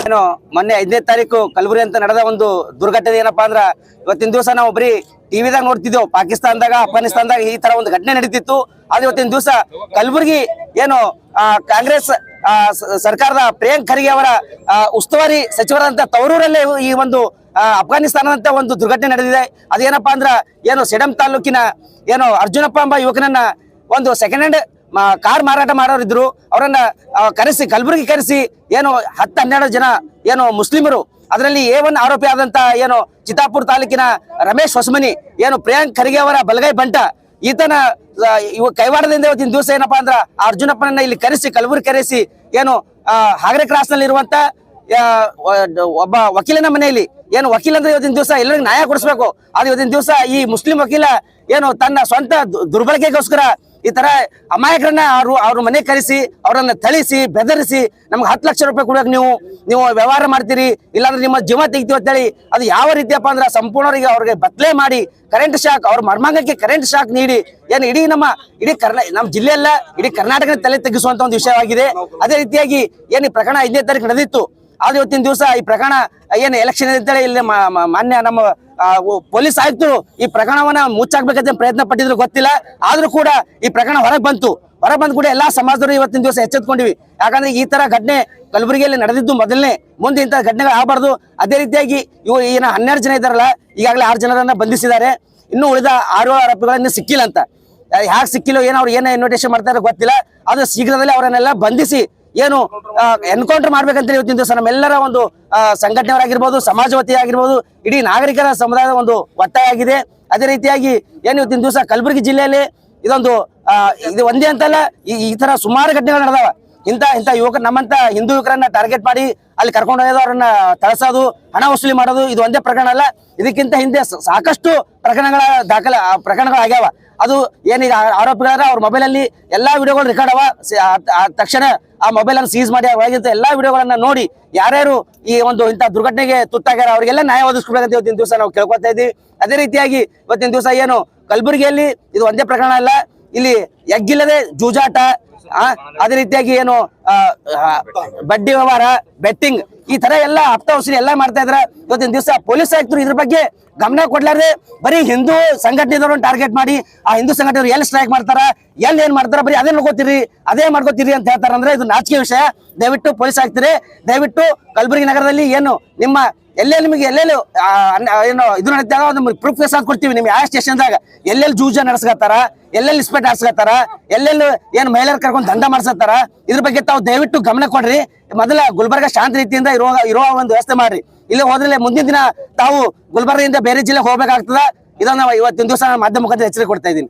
ಏನು ಮೊನ್ನೆ 5ನೇ ತಾರೀಕು ಕಲಬುರಗಿ ಅಂತ ನಡೆದ ಒಂದು ದುರ್ಘಟನೆ ಏನಪ್ಪಾ ಅಂದ್ರ ಇವತ್ತಿನ ದಿವಸ ನಾವು ಬರೀ ಟಿವಿದಾಗ ನೋಡ್ತಿದ್ದೆವು. ಪಾಕಿಸ್ತಾನದಾಗ ಅಫ್ಘಾನಿಸ್ತಾನದಾಗ ಈ ತರ ಒಂದು ಘಟನೆ ನಡೀತಿತ್ತು. ಆದ್ರೆ ಇವತ್ತಿನ ದಿವಸ ಕಲಬುರಗಿ ಏನು ಕಾಂಗ್ರೆಸ್ ಸರ್ಕಾರದ ಪ್ರಿಯಾಂಕ್ ಖರ್ಗೆ ಅವರ ಉಸ್ತುವಾರಿ ಸಚಿವರಾದಂತ ತವರೂರಲ್ಲೇ ಈ ಒಂದು ಅಫ್ಘಾನಿಸ್ತಾನದಂತ ಒಂದು ದುರ್ಘಟನೆ ನಡೆದಿದೆ. ಅದೇನಪ್ಪಾ ಅಂದ್ರ ಏನು ಸೆಡಂ ತಾಲೂಕಿನ ಏನು ಅರ್ಜುನಪ್ಪ ಎಂಬ ಯುವಕನನ್ನ ಒಂದು ಸೆಕೆಂಡ್ ಹ್ಯಾಂಡ್ ಕಾರ್ ಮಾರಾಟ ಮಾಡೋರಿದ್ರು. ಅವರನ್ನ ಕರೆಸಿ ಕಲಬುರಗಿ ಕರೆಸಿ ಏನು 10-12 ಜನ ಏನು ಮುಸ್ಲಿಮರು, ಅದರಲ್ಲಿ A1 ಆರೋಪಿ ಆದಂತ ಏನು ಚಿತ್ತಾಪುರ ತಾಲೂಕಿನ ರಮೇಶ್ ಹೊಸಮನಿ ಏನು ಪ್ರಿಯಾಂಕ್ ಖರ್ಗೆ ಅವರ ಬಲಗೈ ಬಂಟ ಈತನ ಕೈವಾಡದಿಂದ ಇವತ್ತಿನ ದಿವಸ ಏನಪ್ಪಾ ಅಂದ್ರ ಅರ್ಜುನಪ್ಪನನ್ನ ಇಲ್ಲಿ ಕರೆಸಿ ಕಲಬುರಗಿ ಕರೆಸಿ ಏನು ಹಾಗರೆ ಕ್ರಾಸ್ ನಲ್ಲಿ ಇರುವಂತ ಒಬ್ಬ ವಕೀಲನ ಮನೆಯಲ್ಲಿ ಏನು ವಕೀಲ ಅಂದ್ರೆ ಇವತ್ತಿನ ದಿವಸ ಎಲ್ಲರಿಗೂ ನ್ಯಾಯ ಕೊಡಿಸ್ಬೇಕು. ಅದು ಇವತ್ತಿನ ದಿವಸ ಈ ಮುಸ್ಲಿಂ ವಕೀಲ ಏನು ತನ್ನ ಸ್ವಂತ ದುರ್ಬಳಕೆಗೋಸ್ಕರ ಈ ತರ ಅಮಾಯಕರನ್ನ ಅವ್ರ ಮನೆ ಕರೆಸಿ ಅವರನ್ನ ಥಳಿಸಿ ಬೆದರಿಸಿ ನಮ್ಗೆ 10 ಲಕ್ಷ ರೂಪಾಯಿ ಕೊಡೋಕೆ ನೀವು ವ್ಯವಹಾರ ಮಾಡ್ತೀರಿ, ಇಲ್ಲಾಂದ್ರೆ ನಿಮ್ಮ ಜೀವ ತೆಗಿತೀವಿ ಅಂತೇಳಿ ಅದು ಯಾವ ರೀತಿಯಪ್ಪ ಅಂದ್ರೆ ಸಂಪೂರ್ಣವಾಗಿ ಅವ್ರಿಗೆ ಬದಲೆ ಮಾಡಿ ಕರೆಂಟ್ ಶಾಕ್ ಅವ್ರ ಮರ್ಮಾಂಗಕ್ಕೆ ಕರೆಂಟ್ ಶಾಕ್ ನೀಡಿ ಏನು ಇಡೀ ನಮ್ಮ ಜಿಲ್ಲೆಯಲ್ಲ ಇಡೀ ಕರ್ನಾಟಕ ತಲೆ ತೆಗಿಸುವಂತ ಒಂದು ವಿಷಯವಾಗಿದೆ. ಅದೇ ರೀತಿಯಾಗಿ ಏನು ಈ ಪ್ರಕರಣ 5ನೇ ತಾರೀಕು ನಡೆದಿತ್ತು. ಆದ್ರೆ ಇವತ್ತಿನ ದಿವಸ ಈ ಪ್ರಕರಣ ಏನು ಎಲೆಕ್ಷನ್ ಅಂತೇಳಿ ಇಲ್ಲಿ ಮಾನ್ಯ ನಮ್ಮ ಪೊಲೀಸ್ ಆಯುಕ್ತರು ಈ ಪ್ರಕರಣವನ್ನ ಮುಚ್ಚಾಕ್ಬೇಕಂತ ಪ್ರಯತ್ನ ಪಟ್ಟಿದ್ರು ಗೊತ್ತಿಲ್ಲ. ಆದ್ರೂ ಕೂಡ ಈ ಪ್ರಕರಣ ಹೊರಗೆ ಬಂದ್ ಕೂಡ ಎಲ್ಲಾ ಸಮಾಜದವರು ಇವತ್ತಿನ ದಿವಸ ಎಚ್ಚೆತ್ಕೊಂಡಿವಿ. ಯಾಕಂದ್ರೆ ಈ ತರ ಘಟನೆ ಕಲಬುರಗಿಯಲ್ಲಿ ನಡೆದಿದ್ದು ಮೊದಲನೇ, ಮುಂದೆ ಇಂಥ ಘಟನೆಗಳು ಆಗಬಾರ್ದು. ಅದೇ ರೀತಿಯಾಗಿ ಇವು ಏನ 12 ಜನ ಇದ್ದಾರಲ್ಲ, ಈಗಾಗಲೇ 6 ಜನರನ್ನ ಬಂಧಿಸಿದ್ದಾರೆ. ಇನ್ನು ಉಳಿದ 6 ಆರೋಪಿಗಳನ್ನ ಸಿಕ್ಕಿಲ್ಲ ಅಂತ. ಯಾಕೆ ಸಿಕ್ಕಿಲ್ಲ, ಏನೋ ಅವ್ರು ಏನ ಇನ್ವಿಟೇಷನ್ ಮಾಡ್ತಾರೆ ಗೊತ್ತಿಲ್ಲ. ಅದು ಶೀಘ್ರದಲ್ಲೇ ಅವರನ್ನೆಲ್ಲ ಬಂಧಿಸಿ ಏನು ಎನ್ಕೌಂಟರ್ ಮಾಡ್ಬೇಕಂತ ಇವತ್ತಿನ ದಿವಸ ನಮ್ಮೆಲ್ಲರ ಒಂದು ಸಂಘಟನೆಯವರಾಗಿರ್ಬೋದು, ಸಮಾಜವಾದಿ ಆಗಿರ್ಬೋದು, ಇಡೀ ನಾಗರಿಕರ ಸಮುದಾಯದ ಒಂದು ಒತ್ತಾಯ ಆಗಿದೆ. ಅದೇ ರೀತಿಯಾಗಿ ಏನು ಇವತ್ತಿನ ದಿವಸ ಕಲಬುರಗಿ ಜಿಲ್ಲೆಯಲ್ಲಿ ಇದು ಒಂದೇ ಅಂತಲ್ಲ, ಈ ತರ ಸುಮಾರು ಘಟನೆಗಳು ನಡೆದಾವ. ಇಂಥ ಯುವಕರು ನಮ್ಮಂತ ಹಿಂದೂ ಯುವಕರನ್ನ ಟಾರ್ಗೆಟ್ ಮಾಡಿ ಅಲ್ಲಿ ಕರ್ಕೊಂಡು ಹೋಗೋದು, ಅವ್ರನ್ನ ತಳಸೋದು, ಹಣ ವಸೂಲಿ ಮಾಡೋದು ಇದು ಒಂದೇ ಪ್ರಕರಣ ಅಲ್ಲ. ಇದಕ್ಕಿಂತ ಹಿಂದೆ ಸಾಕಷ್ಟು ಪ್ರಕರಣಗಳು ಆಗ್ಯಾವ. ಅದು ಏನೀಗ ಆರೋಪಿಗಳ ಅವ್ರ ಮೊಬೈಲ್ ಅಲ್ಲಿ ಎಲ್ಲಾ ವಿಡಿಯೋಗಳು ರೆಕಾರ್ಡ್ ಅವ. ತಕ್ಷಣ ಆ ಮೊಬೈಲ್ ಅನ್ನು ಸೀಸ್ ಮಾಡಿ ಒಳಗಿಂತ ಎಲ್ಲಾ ವಿಡಿಯೋಗಳನ್ನ ನೋಡಿ ಯಾರ್ಯಾರು ಈ ಒಂದು ಇಂಥ ದುರ್ಘಟನೆಗೆ ತುತ್ತಾಗ್ಯಾರ ಅವರಿಗೆಲ್ಲ ನ್ಯಾಯ ಒದಗಿಸ್ಕೊಬೇಕಂತ ಇವತ್ತಿನ ದಿವಸ ನಾವು ಕೇಳ್ಕೊತಾ ಇದ್ದೀವಿ. ಅದೇ ರೀತಿಯಾಗಿ ಇವತ್ತಿನ ದಿವಸ ಏನು ಕಲಬುರಗಿಯಲ್ಲಿ ಇದು ಒಂದೇ ಪ್ರಕರಣ ಅಲ್ಲ, ಇಲ್ಲಿ ಎಗ್ಗಿಲ್ಲದೆ ಜೂಜಾಟ, ಅದೇ ರೀತಿಯಾಗಿ ಏನು ಬಡ್ಡಿ ವ್ಯವಹಾರ, ಬೆಟ್ಟಿಂಗ್, ಈ ತರ ಎಲ್ಲ ಹಪ್ತ ವಸೂಲಿ ಎಲ್ಲ ಮಾಡ್ತಾ ಇದ್ರ. ಇವತ್ತಿನ ದಿವಸ ಪೊಲೀಸ್ ಆಯುಕ್ತರು ಇದ್ರ ಬಗ್ಗೆ ಗಮನ ಕೊಡ್ಲಾರ್ದೆ ಬರೀ ಹಿಂದೂ ಸಂಘಟನೆದವ್ರನ್ನ ಟಾರ್ಗೆಟ್ ಮಾಡಿ ಆ ಹಿಂದೂ ಸಂಘಟನೆಯವರು ಎಲ್ಲಿ ಸ್ಟ್ರೈಕ್ ಮಾಡ್ತಾರ, ಎಲ್ಲಿ ಏನ್ ಮಾಡ್ತಾರ, ಬರೀ ಅದೇ ಮಾಡ್ಕೋತೀರಿ ಅಂತ ಹೇಳ್ತಾರ. ಅಂದ್ರೆ ಇದು ನಾಚಿಕೆ ವಿಷಯ. ದಯವಿಟ್ಟು ಪೊಲೀಸ್ ಆಯುಕ್ತರೇ, ದಯವಿಟ್ಟು ಕಲಬುರಗಿ ನಗರದಲ್ಲಿ ಏನು ನಿಮ್ಮ ನಿಮಗೆ ಎಲ್ಲೆಲ್ಲಿ ಏನು ಇದು ನಡೀತಾಗ ನಮ್ಗೆ ಪ್ರೂಫ್ ಕೇಸ್ ಕೊಡ್ತೀವಿ. ನಿಮ್ಗೆ ಯಾವ ಸ್ಟೇಷನ್ದಾಗ ಎಲ್ಲೆಲ್ಲಿ ಜೂಜ ನಡೆಸ್ಕತ್ತಾರ, ಎಲ್ಲೆಲ್ಲಿ ಇಸ್ಪೆಟ್ ಹಾಸ್ಕತ್ತಾರ, ಎಲ್ಲೆಲ್ಲಿ ಏನು ಮಹಿಳೆಯರು ಕರ್ಕೊಂಡು ದಂಡ ಮಾಡ್ಸತ್ತಾರ, ಇದ್ರ ಬಗ್ಗೆ ತಾವು ದಯವಿಟ್ಟು ಗಮನ ಕೊಡ್ರಿ. ಮೊದಲ ಗುಲ್ಬರ್ಗ ಶಾಂತ ರೀತಿಯಿಂದ ಇರುವ ಒಂದು ವ್ಯವಸ್ಥೆ ಮಾಡ್ರಿ. ಇಲ್ಲಿ ಹೋದ್ರೆ ಮುಂದಿನ ದಿನ ತಾವು ಗುಲ್ಬರ್ಗದಿಂದ ಬೇರೆ ಜಿಲ್ಲೆಗೆ ಹೋಗ್ಬೇಕಾಗ್ತದ. ಇದನ್ನ ಇವತ್ತಿನ ದಿವಸ ಮಾಧ್ಯಮ ಮುಖಾಂತರ ಎಚ್ಚರಿಕೆ ಕೊಡ್ತಾ ಇದ್ದೀನಿ.